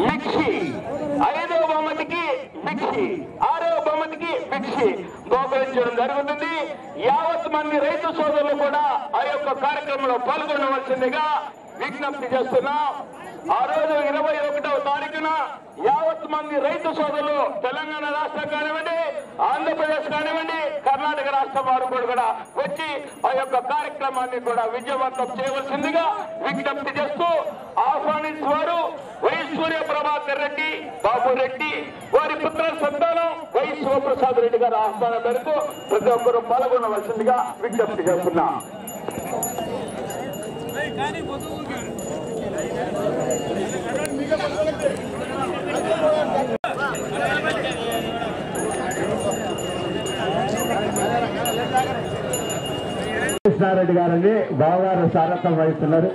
Mixie, 5వ బహుమతికి mixie, 6వ బహుమతికి mixie బహుకరించడం జరుగుతుంది. యావత్ మంది రైతు సోదరులు కూడా ఆ యొక్క కార్యక్రమంలో పాల్గొనవలసిందిగా విజ్ఞప్తి చేస్తున్నాం. ఆ రోజు 21వ తారీఖున యావత్ మంది రైతు సోదరులు తెలంగాణ రాష్ట్రం కానివ్వండి, ఆంధ్రప్రదేశ్ కానివ్వండి, కర్ణాటక రాష్ట్రం వారు కూడా వచ్చి ఆ యొక్క కార్యక్రమాన్ని కూడా విజయవంతం చేయవలసిందిగా విజ్ఞప్తి చేస్తూ ఆహ్వానించేవారు వై సూర్య ప్రభాకర్ రెడ్డి బాబు రెడ్డి, వారి పుత్ర సంతానం వై శివప్రసాద్ రెడ్డి గారి ఆహ్వానం మేరకు ప్రతి ఒక్కరూ పాల్గొనవలసిందిగా విజ్ఞప్తి చేస్తున్నాం. కృష్ణారెడ్డి గారండి బావగారు సారథ్యం వహిస్తున్నారు.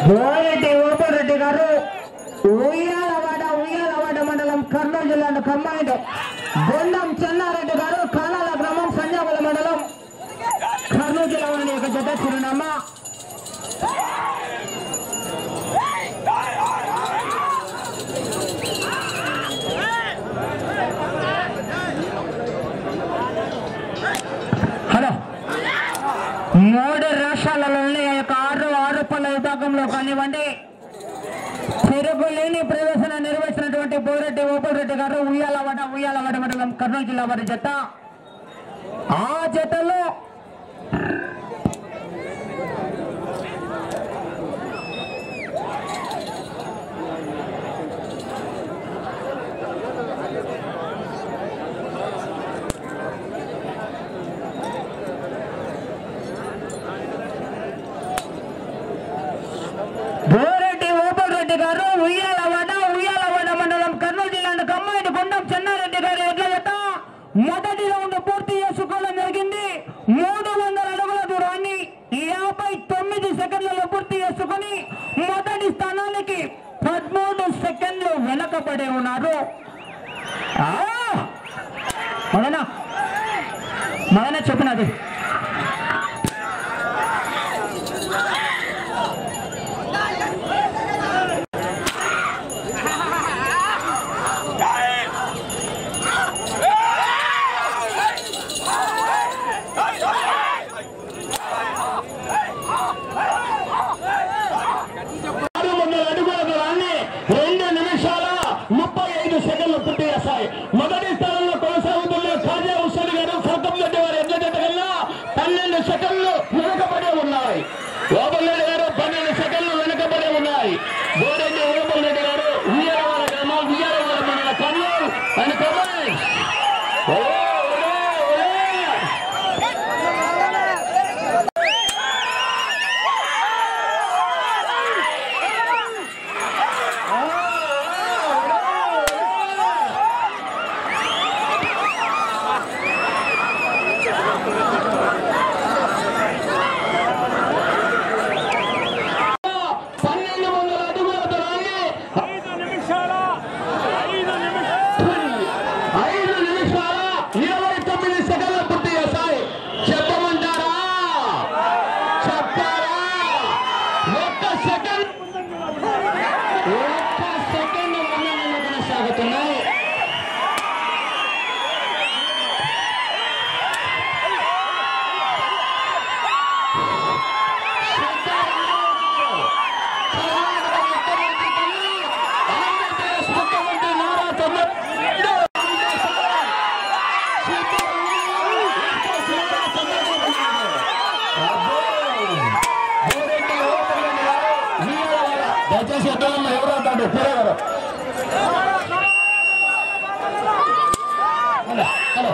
బోరెడ్డి ఓపరెడ్డి గారు ఉయ్యాలవాడ మండలం కర్నూలు జిల్లా కంబైండ్, బొండం చెన్నారెడ్డి గారు కాలాల గ్రామం సంజావల మండలం కర్నూలు జిల్లా వారి యొక్క జత చిరునామా. హలో, 3 రాష్ట్రాలలోని యొక్క 6 పళ్ళ విభాగంలో కానివ్వండి తిరుగులేని ప్రదర్శన నిర్వహించినటువంటి బోరెడ్డి ఓపరెడ్డి గారు ఉయ్యాలవాడ మండలం కర్నూలు జిల్లా వారి జత. ఆ జతలో బోరెడ్డి ఓపరెడ్డి గారు ఉయ్యాలవాడ మండలం కర్నూలు జిల్లా కమ్మాయి కొండం చెన్నారెడ్డి గారు ఎడ్ల జత మొదటి రౌండ్ పూర్తి చేసుకోవడం జరిగింది. 300 అడుగుల దూరాన్ని 59 సెకండ్లలో పూర్తి చేసుకుని మొదటి స్థానానికి 13 సెకండ్లు వెనకబడి ఉన్నారు. మదన చెప్పినది మొదటి స్థానంలో కొనసాగుతున్న ఖాజా హుస్సేన్ గారు ఫల్కంరెడ్డి వారి ఎడ్ల జత కన్నా 12 సెకండ్లు వెనుకబడి ఉన్నాయి. ఓబల్రెడ్డి గారు 12 సెకండ్లు వెనుకబడి ఉన్నాయి. బోరెడ్డి ఓబల్రెడ్డి గారు ఉయ్యాలవాడ గ్రామం ఉయ్యాలవాడ మండల కర్నూలు అండ్ కమాండ్. దయచేసి ఎద్దులమ్మ ఎవరు అంటాడు హలో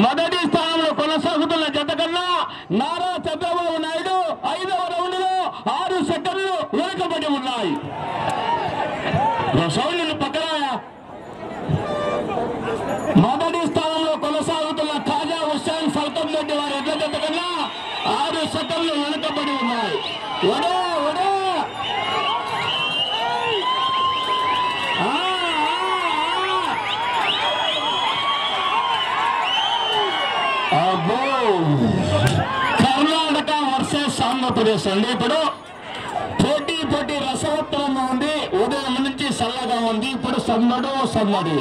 మొదటి స్థానంలో కొనసాగుతున్న జత కన్నా నారా చంద్రబాబు నాయుడు 5వ రౌండ్లో 6 సెకండ్లు వెనుకబడి ఉన్నాయి. సౌండ్లు పక్కన. మొదటి స్థానంలో కొనసాగుతున్న ఖాజా హుస్సేన్ ఫల్కం రెడ్డి వారి ఎడ్ల జత కన్నా 6 సెకండ్లు వెనుకబడి ఉన్నాయి. కర్ణాటక వర్సెస్ ఆంధ్రప్రదేశ్ అండి. ఇప్పుడు పోటీ రసవత్తరంగా ఉంది. ఉదయం నుంచి చల్లగా ఉంది. ఇప్పుడు సమ్మడి.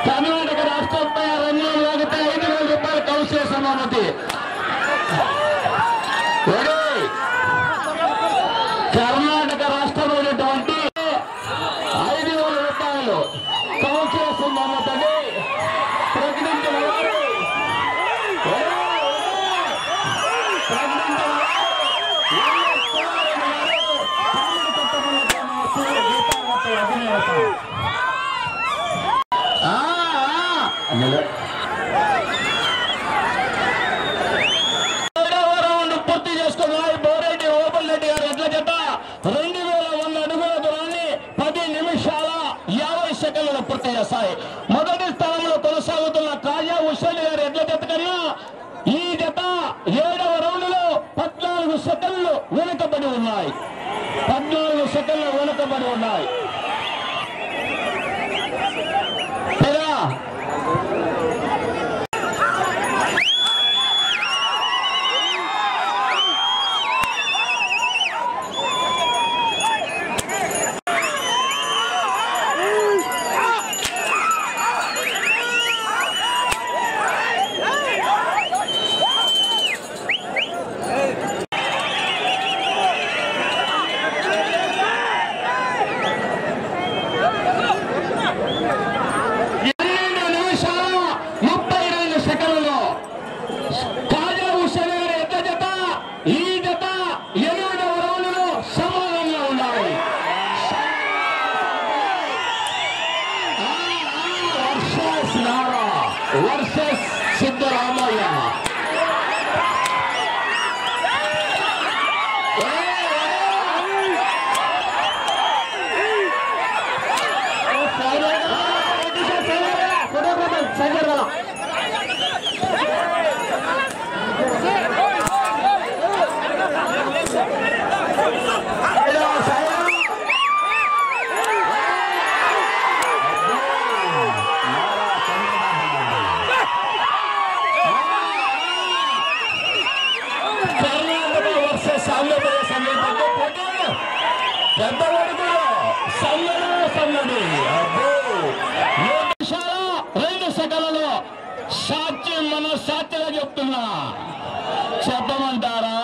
కర్ణాటక రాష్ట్రంపై రంగం లాగితే 5,000 రూపాయలు కౌన్సిల్ సమానతి. కర్ణాటక రాష్ట్రంలో ఉన్నటువంటి 5,000 రూపాయలు కౌన్సిల్ సమానతని ప్రకటించిన వారు పూర్తి చేసుకున్నాయి. బోరెడ్డి ఓబుల్ రెడ్డి గారు ఎడ్ల జత 2,100 అడుగుల దూరాన్ని 10 నిమిషాల 50 సెకండ్లు పూర్తి చేస్తాయి. మొదటి స్థానంలో కొనసాగుతున్న ఖాజా హుస్సేన్ గారి ఎడ్ల జత కన్నా ఈ జత 7వ రౌండ్లో 14 సెకండ్లు వెనుకబడి ఉన్నాయి. 14 సెకండ్లు వెనుకబడి ఉన్నాయి. వర్సెస్ సిద్ధరామయ్య. పెద్దవాడికి సన్నడి 2 సెకండ్లలో సాక్షి మన సాక్షిగా చెప్తున్నా. చెప్పమంటారా?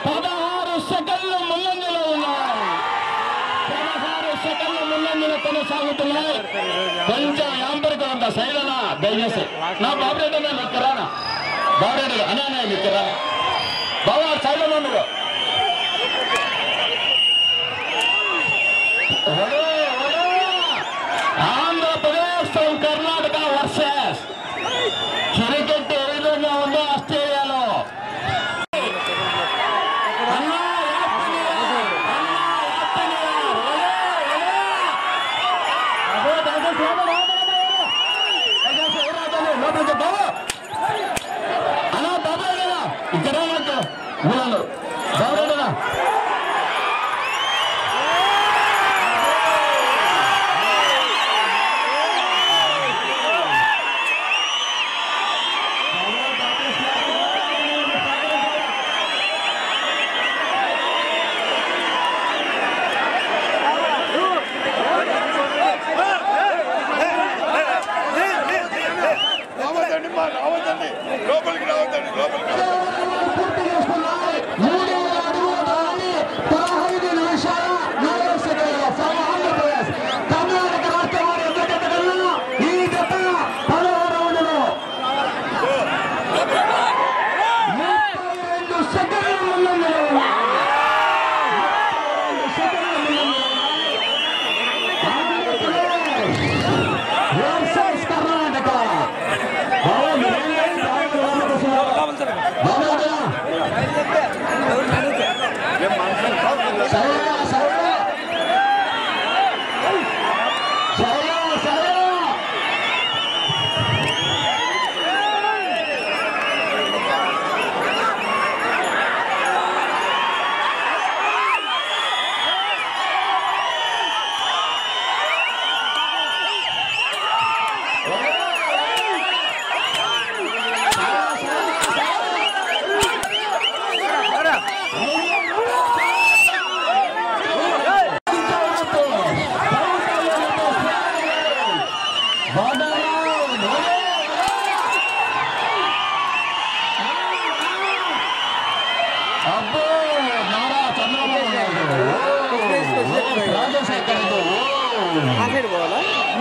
16 సెకండ్లు ముందంజలో ఉన్నాయి. 16 సెకండ్లు ముందంజలో కొనసాగుతున్నాయి. కొంచెం యాంపరిక ఉందా సైలనా దయచేసి నా బాబురెడ్డి మీకురానా బాబురెడ్డి అనే మీకురా బాబా సైలనా మీరు ఆంధ్రప్రదేశ్ కర్ణాటక వర్సెస్ క్రికెట్ ఏ విధంగా ఉందో ఆస్ట్రేలియాలో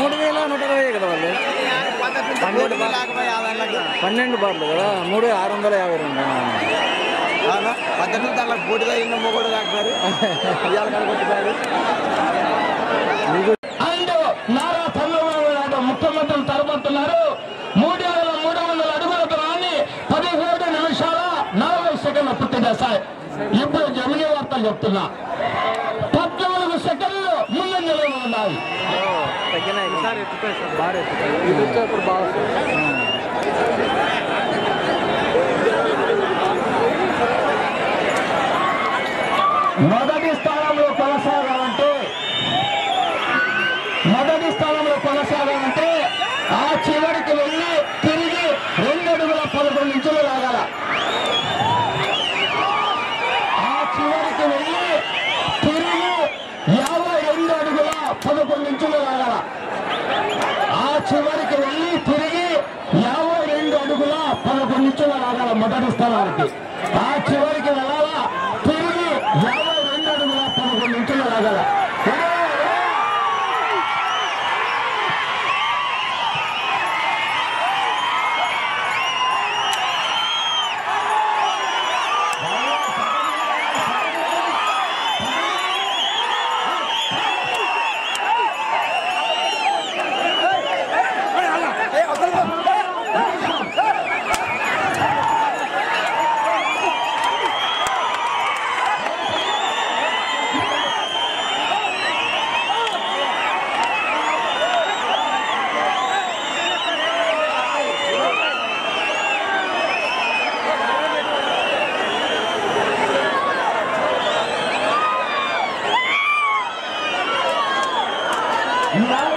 3,120 కదా వాళ్ళు 12 బార్లు కదా 3,652 పద్ధతులు దాంట్లో పోటీగా ఎన్నో మొగోడు కాకపోయారు ఇవాళ కనుకొట్టున్నారు. అండ్ నారా చంద్రబాబు నాయుడు ముఖ్యమంత్రులు తరబడుతున్నారు. 3,300 అడుగుల దూరాన్ని 17 నిమిషాల 40 సెకండ్ల పూర్తి చేశాయి. ఇప్పుడు జమినీ వార్తలు చెప్తున్నా 14 సెకండ్లు ముందంజలో ఉన్నాయి. తగ్గినాయి సార్, ఎత్తుతాయి సార్, బాగా ఎత్తుతాయి. ఇది వచ్చేప్పుడు బాగా మొదటి స్థానంలో కొనసాగాలంటే ఆ చివరికి వెళ్ళి తిరిగి 2 అడుగుల 11 ఇంచులు లాగాల. ఆ చివరికి వెళ్ళి తిరిగి 52 అడుగుల 11 ఇంచులు లాగాల. ఆ చివరికి వెళ్ళి తిరిగి 52 అడుగుల 11 ఇంచులు లాగాల మొదటి స్థానానికి. ఆ చివరికి వెళ్ళాలా తిరిగి 52 అడుగుల 11 ఇంచులు లాగాల. Yeah.